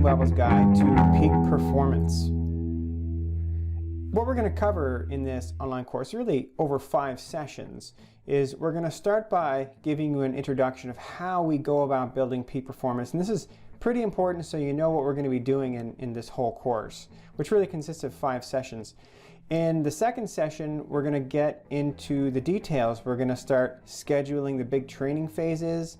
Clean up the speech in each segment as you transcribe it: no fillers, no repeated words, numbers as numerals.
Bibles Guide to Peak Performance. What we're going to cover in this online course, really over 5 sessions, is we're going to start by giving you an introduction of how we go about building peak performance. And this is pretty important so you know what we're going to be doing in this whole course, which really consists of 5 sessions. In the second session, we're going to get into the details. We're going to start scheduling the big training phases.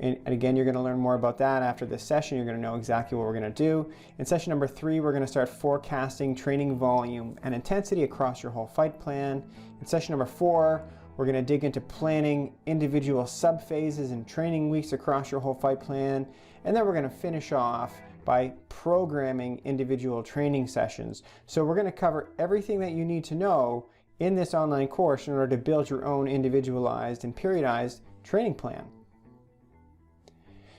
And again, you're going to learn more about that after this session. You're going to know exactly what we're going to do. In session number 3, we're going to start forecasting training volume and intensity across your whole fight plan. In session number 4, we're going to dig into planning individual sub-phases and training weeks across your whole fight plan. And then we're going to finish off by programming individual training sessions. So we're going to cover everything that you need to know in this online course in order to build your own individualized and periodized training plan.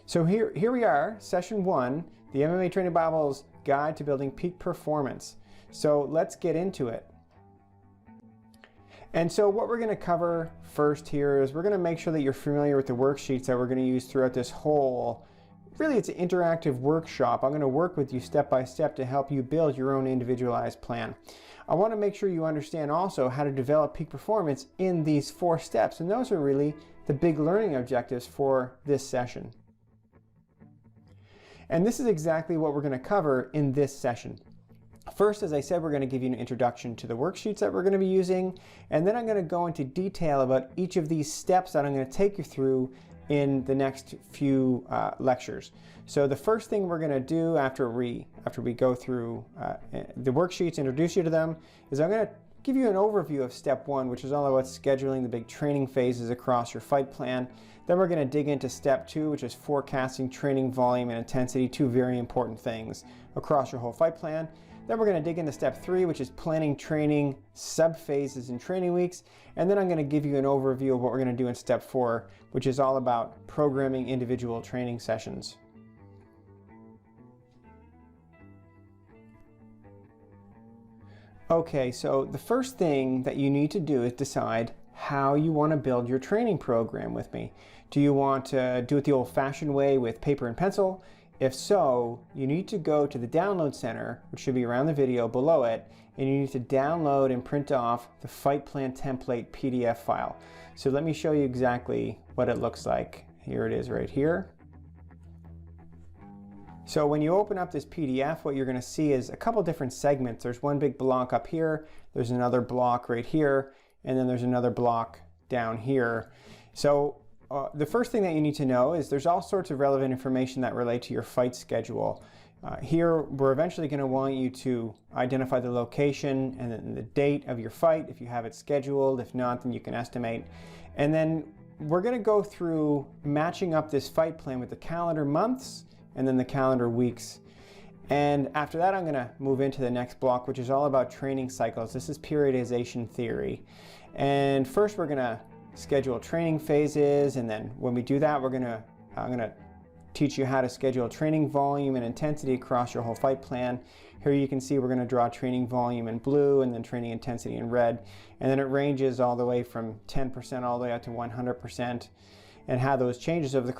So here we are, session 1, the MMA Training Bible's Guide to Building Peak Performance. So let's get into it. And so what we're going to cover first here is we're going to make sure that you're familiar with the worksheets that we're going to use throughout this whole, really it's an interactive workshop. I'm going to work with you step by step to help you build your own individualized plan. I want to make sure you understand also how to develop peak performance in these 4 steps. And those are really the big learning objectives for this session. And this is exactly what we're going to cover in this session. First, as I said, we're going to give you an introduction to the worksheets that we're going to be using, and then I'm going to go into detail about each of these steps that I'm going to take you through in the next few lectures. So the first thing we're going to do after we go through the worksheets, introduce you to them, is I'm going to give you an overview of step 1, which is all about scheduling the big training phases across your fight plan. Then we're going to dig into step 2, which is forecasting training volume and intensity, 2 very important things across your whole fight plan. Then we're going to dig into step 3, which is planning training sub-phases and training weeks. And then I'm going to give you an overview of what we're going to do in step 4, which is all about programming individual training sessions. Okay, so the first thing that you need to do is decide how you want to build your training program with me. Do you want to do it the old-fashioned way with paper and pencil? If so, you need to go to the download center, which should be around the video below it, and you need to download and print off the fight plan template PDF file. So let me show you exactly what it looks like. Here it is right here. So when you open up this PDF, what you're going to see is a couple different segments. There's one big block up here, there's another block right here, and then there's another block down here. So the first thing that you need to know is there's all sorts of relevant information that relate to your fight schedule. Here we're eventually going to want you to identify the location and then the date of your fight if you have it scheduled. If not, then you can estimate. And then we're going to go through matching up this fight plan with the calendar months and then the calendar weeks. And after that, I'm going to move into the next block, which is all about training cycles. This is periodization theory. And first we're going to schedule training phases, and then when we do that, I'm going to teach you how to schedule training volume and intensity across your whole fight plan. Here you can see we're going to draw training volume in blue and then training intensity in red. And then it ranges all the way from 10% all the way up to 100%. And how those changes over the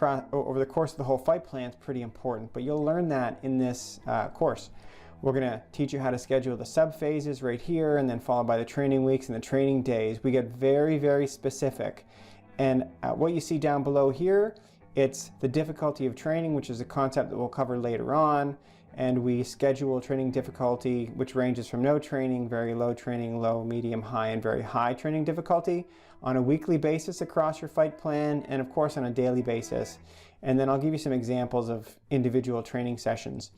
course of the whole fight plan is pretty important. But you'll learn that in this course. We're going to teach you how to schedule the sub-phases right here, and then followed by the training weeks and the training days. We get very, very specific. And what you see down below here, it's the difficulty of training, which is a concept that we'll cover later on. And we schedule training difficulty, which ranges from no training, very low training, low, medium, high, and very high training difficulty on a weekly basis across your fight plan, and of course on a daily basis. And then I'll give you some examples of individual training sessions.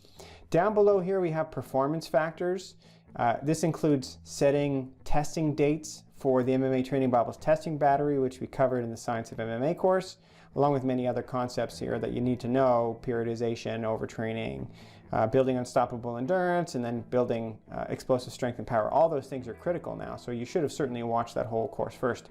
Down below here we have performance factors. This includes setting testing dates for the MMA Training Bible's testing battery, which we covered in the Science of MMA course, along with many other concepts here that you need to know: periodization, overtraining, building unstoppable endurance, and then building explosive strength and power. All those things are critical now, so you should have certainly watched that whole course first.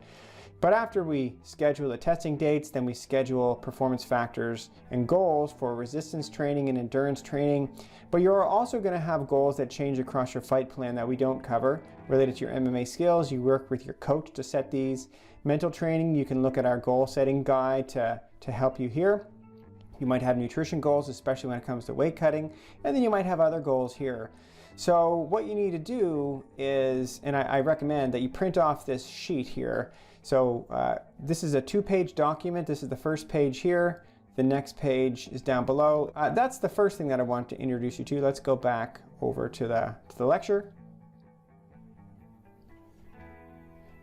But after we schedule the testing dates, then we schedule performance factors and goals for resistance training and endurance training. But you're also going to have goals that change across your fight plan that we don't cover related to your MMA skills. You work with your coach to set these. Mental training, you can look at our goal setting guide to help you here. You might have nutrition goals, especially when it comes to weight cutting, and then you might have other goals here. So what you need to do is, and I recommend that you print off this sheet here. So this is a 2-page document. This is the first page here. The next page is down below. That's the first thing that I want to introduce you to. Let's go back over to the lecture.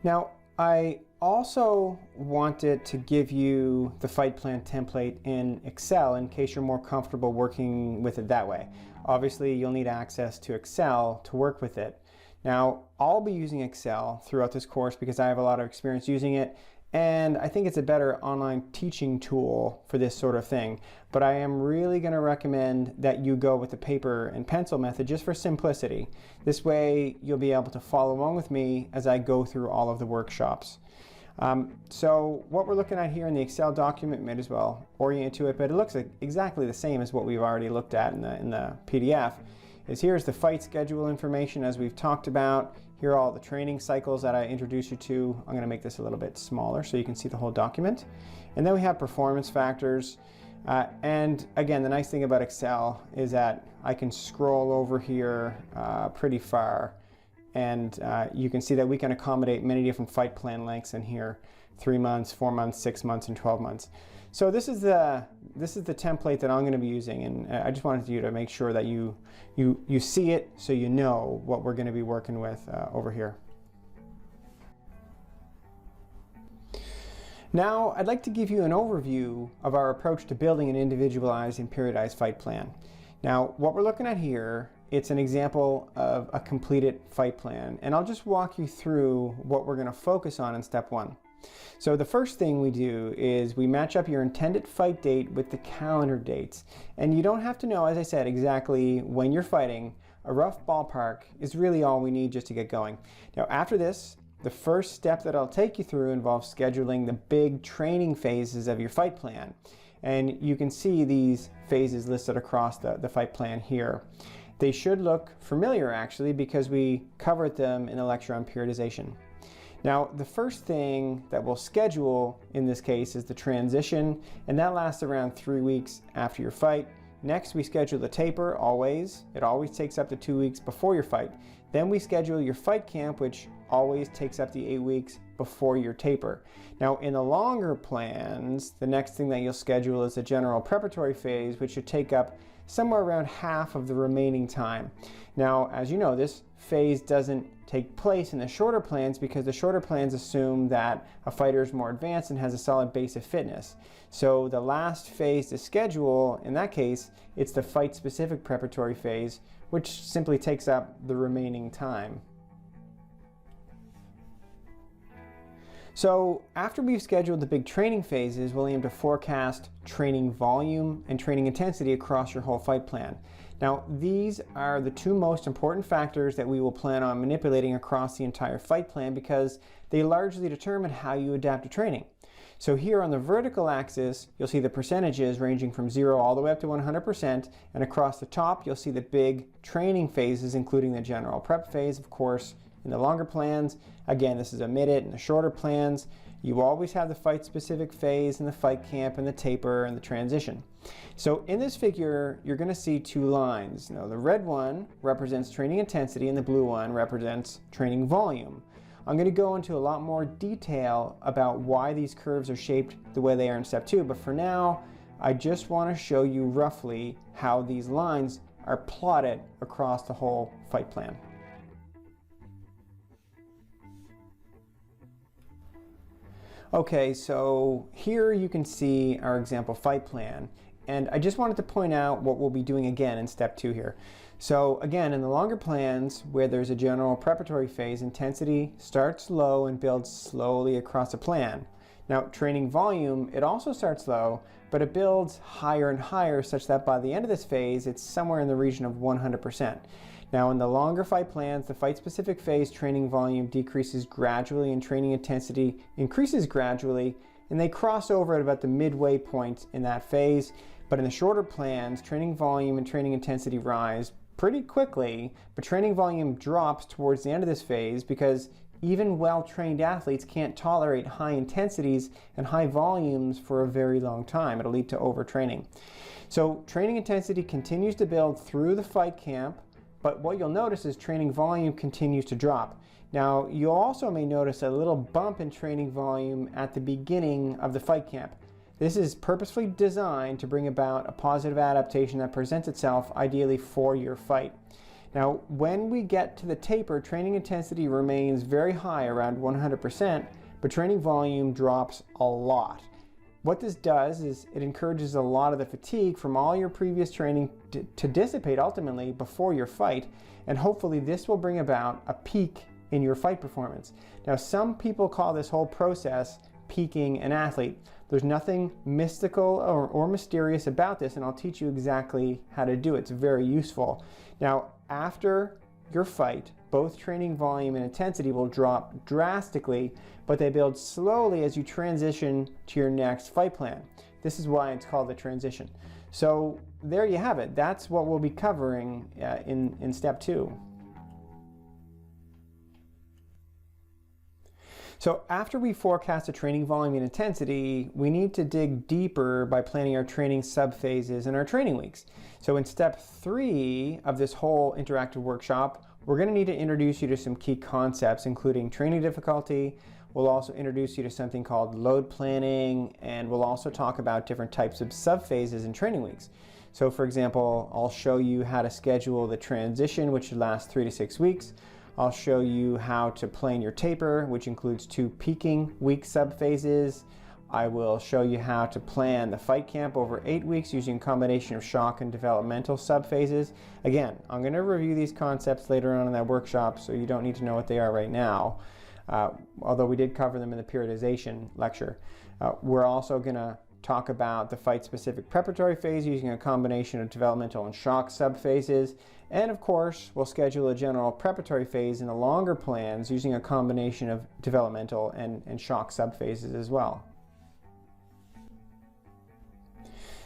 Now, I also wanted to give you the fight plan template in Excel in case you're more comfortable working with it that way. Obviously, you'll need access to Excel to work with it. Now, I'll be using Excel throughout this course because I have a lot of experience using it, and I think it's a better online teaching tool for this sort of thing. But I am really going to recommend that you go with the paper and pencil method just for simplicity. This way, you'll be able to follow along with me as I go through all of the workshops. So what we're looking at here in the Excel document, might as well orient to it, but it looks like exactly the same as what we've already looked at in the PDF. Here's the fight schedule information as we've talked about. Here are all the training cycles that I introduced you to. I'm going to make this a little bit smaller so you can see the whole document. And then we have performance factors. And again, the nice thing about Excel is that I can scroll over here pretty far, and you can see that we can accommodate many different fight plan lengths in here: 3 months, 4 months, 6 months, and 12 months. So this is the template that I'm going to be using, and I just wanted you to make sure that you see it so you know what we're going to be working with over here. Now, I'd like to give you an overview of our approach to building an individualized and periodized fight plan. Now, what we're looking at here, it's an example of a completed fight plan, and I'll just walk you through what we're going to focus on in step 1. So the first thing we do is we match up your intended fight date with the calendar dates. And you don't have to know, as I said, exactly when you're fighting. A rough ballpark is really all we need just to get going. Now, after this, the first step that I'll take you through involves scheduling the big training phases of your fight plan. And you can see these phases listed across the fight plan here. They should look familiar, actually, because we covered them in the lecture on periodization. Now, the first thing that we'll schedule in this case is the transition, and that lasts around 3 weeks after your fight. Next, we schedule the taper, always. It always takes up to 2 weeks before your fight. Then we schedule your fight camp, which always takes up to 8 weeks before your taper. Now, in the longer plans, the next thing that you'll schedule is the general preparatory phase, which should take up somewhere around half of the remaining time. Now, as you know, this phase doesn't take place in the shorter plans because the shorter plans assume that a fighter is more advanced and has a solid base of fitness. So the last phase to schedule, in that case, it's the fight-specific preparatory phase, which simply takes up the remaining time. So after we've scheduled the big training phases, we'll aim to forecast training volume and training intensity across your whole fight plan. Now, these are the two most important factors that we will plan on manipulating across the entire fight plan because they largely determine how you adapt to training. So here on the vertical axis, you'll see the percentages ranging from 0 all the way up to 100%, and across the top, you'll see the big training phases, including the general prep phase, of course. In the longer plans, again, this is omitted. In the shorter plans, you always have the fight-specific phase and the fight camp and the taper and the transition. So in this figure, you're going to see two lines. Now, the red one represents training intensity and the blue one represents training volume. I'm going to go into a lot more detail about why these curves are shaped the way they are in step 2, but for now, I just want to show you roughly how these lines are plotted across the whole fight plan. Okay, so here you can see our example fight plan, and I just wanted to point out what we'll be doing again in step 2 here. So again, in the longer plans where there's a general preparatory phase, intensity starts low and builds slowly across the plan. Now, training volume, it also starts low, but it builds higher and higher such that by the end of this phase, it's somewhere in the region of 100%. Now, in the longer fight plans, the fight-specific phase training volume decreases gradually and training intensity increases gradually, and they cross over at about the midway point in that phase. But in the shorter plans, training volume and training intensity rise pretty quickly, but training volume drops towards the end of this phase because even well-trained athletes can't tolerate high intensities and high volumes for a very long time. It'll lead to overtraining. So training intensity continues to build through the fight camp, but what you'll notice is training volume continues to drop. Now, you also may notice a little bump in training volume at the beginning of the fight camp. This is purposefully designed to bring about a positive adaptation that presents itself ideally for your fight. Now, when we get to the taper, training intensity remains very high, around 100%, but training volume drops a lot. What this does is it encourages a lot of the fatigue from all your previous training to dissipate ultimately before your fight, and hopefully this will bring about a peak in your fight performance. Now, some people call this whole process peaking an athlete. There's nothing mystical or mysterious about this, and I'll teach you exactly how to do it. It's very useful. Now, after your fight, both training volume and intensity will drop drastically, but they build slowly as you transition to your next fight plan. This is why it's called the transition. So there you have it. That's what we'll be covering in step 2. So after we forecast the training volume and intensity, we need to dig deeper by planning our training subphases and our training weeks. So in step 3 of this whole interactive workshop, we're going to need to introduce you to some key concepts, including training difficulty. We'll also introduce you to something called load planning, and we'll also talk about different types of subphases and training weeks. So for example, I'll show you how to schedule the transition, which should last 3 to 6 weeks. I'll show you how to plan your taper, which includes 2 peaking week subphases. I will show you how to plan the fight camp over 8 weeks using a combination of shock and developmental subphases. Again, I'm going to review these concepts later on in that workshop, so you don't need to know what they are right now, although we did cover them in the periodization lecture. We're also going to talk about the fight-specific preparatory phase using a combination of developmental and shock subphases. And of course, we'll schedule a general preparatory phase in the longer plans using a combination of developmental and shock subphases as well.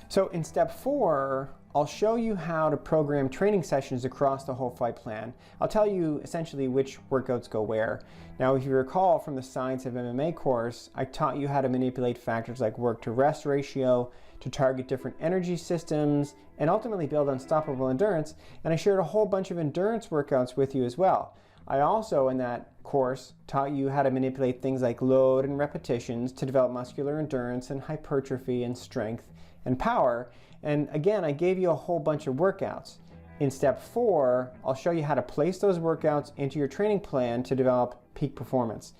So in step 4, I'll show you how to program training sessions across the whole fight plan. I'll tell you essentially which workouts go where. Now, if you recall from the Science of MMA course, I taught you how to manipulate factors like work-to-rest ratio to target different energy systems and ultimately build unstoppable endurance, and I shared a whole bunch of endurance workouts with you as well. I also, in that course, taught you how to manipulate things like load and repetitions to develop muscular endurance and hypertrophy and strength and power. And again, I gave you a whole bunch of workouts. In step 4, I'll show you how to place those workouts into your training plan to develop peak performance.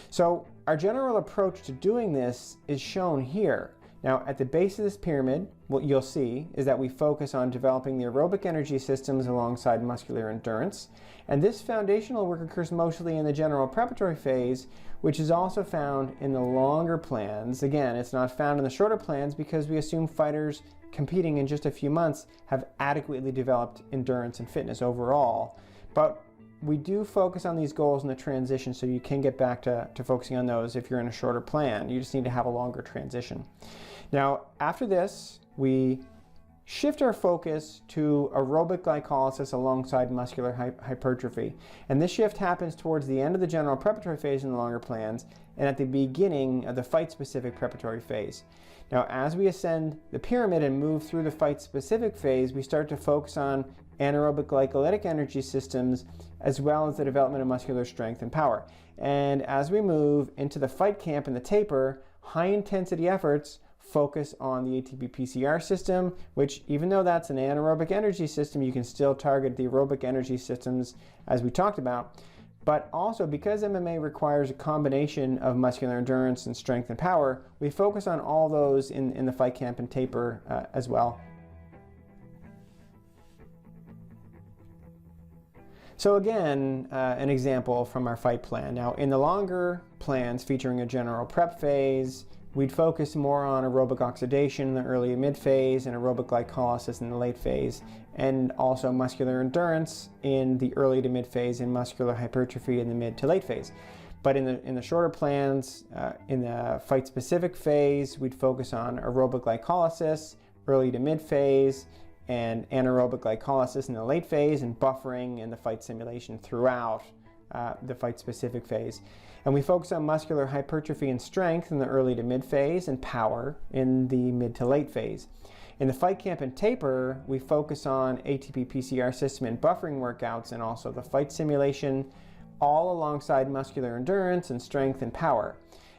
So our general approach to doing this is shown here. Now, at the base of this pyramid, what you'll see is that we focus on developing the aerobic energy systems alongside muscular endurance. And this foundational work occurs mostly in the general preparatory phase, which is also found in the longer plans. Again, it's not found in the shorter plans because we assume fighters competing in just a few months have adequately developed endurance and fitness overall. But we do focus on these goals in the transition, so you can get back to focusing on those if you're in a shorter plan. You just need to have a longer transition. Now, after this, we shift our focus to aerobic glycolysis alongside muscular hypertrophy. And this shift happens towards the end of the general preparatory phase in the longer plans and at the beginning of the fight-specific preparatory phase. Now, as we ascend the pyramid and move through the fight-specific phase, we start to focus on anaerobic glycolytic energy systems as well as the development of muscular strength and power. And as we move into the fight camp and the taper, high-intensity efforts focus on the ATP-PCR system, which even though that's an anaerobic energy system, you can still target the aerobic energy systems as we talked about. But also, because MMA requires a combination of muscular endurance and strength and power, we focus on all those in the fight camp and taper as well. So again, an example from our fight plan. Now, in the longer plans featuring a general prep phase, we'd focus more on aerobic oxidation in the early and mid phase and aerobic glycolysis in the late phase, and also muscular endurance in the early to mid phase and muscular hypertrophy in the mid to late phase. But in the shorter plans, in the fight-specific phase, we'd focus on aerobic glycolysis, early to mid phase, and anaerobic glycolysis in the late phase, and buffering in the fight simulation throughout the fight-specific phase. And we focus on muscular hypertrophy and strength in the early to mid phase and power in the mid to late phase. In the fight camp and taper, we focus on ATP PCR system and buffering workouts and also the fight simulation, all alongside muscular endurance and strength and power.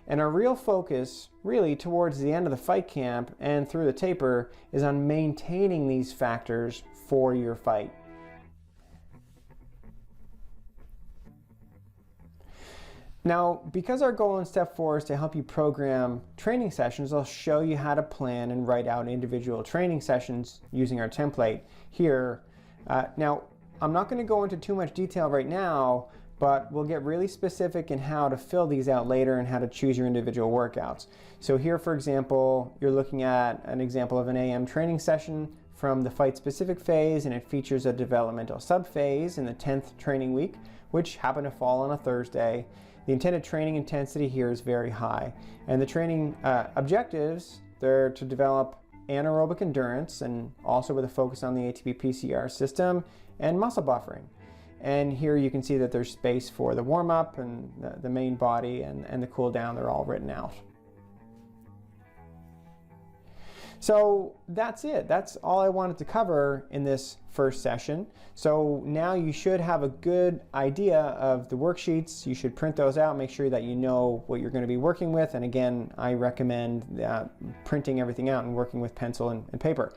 And our real focus, really towards the end of the fight camp and through the taper, is on maintaining these factors for your fight. Now, because our goal in step 4 is to help you program training sessions, I'll show you how to plan and write out individual training sessions using our template here. Now, I'm not going to go into too much detail right now, but we'll get really specific in how to fill these out later and how to choose your individual workouts. So here, for example, you're looking at an example of an AM training session from the fight-specific phase, and it features a developmental sub-phase in the 10th training week, which happened to fall on a Thursday. The intended training intensity here is very high, and the training objectives, they're to develop anaerobic endurance and also with a focus on the ATP PCR system and muscle buffering. And here you can see that there's space for the warm-up and the main body and the cool down. They're all written out. So that's it. That's all I wanted to cover in this first session. So now you should have a good idea of the worksheets. You should print those out, make sure that you know what you're going to be working with. And again, I recommend printing everything out and working with pencil and paper.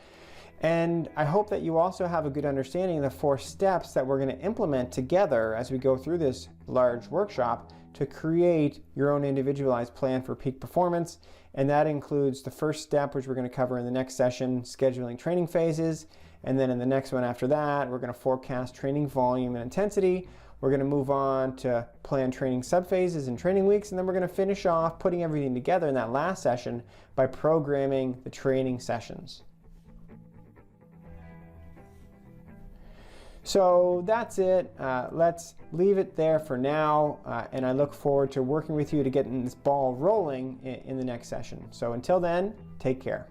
And I hope that you also have a good understanding of the 4 steps that we're going to implement together as we go through this large workshop to create your own individualized plan for peak performance. And that includes the first step, which we're going to cover in the next session, scheduling training phases. And then in the next one after that, we're going to forecast training volume and intensity. We're going to move on to plan training subphases and training weeks. And then we're going to finish off putting everything together in that last session by programming the training sessions. So that's it. Let's leave it there for now, and I look forward to working with you to getting this ball rolling in the next session. So until then, take care.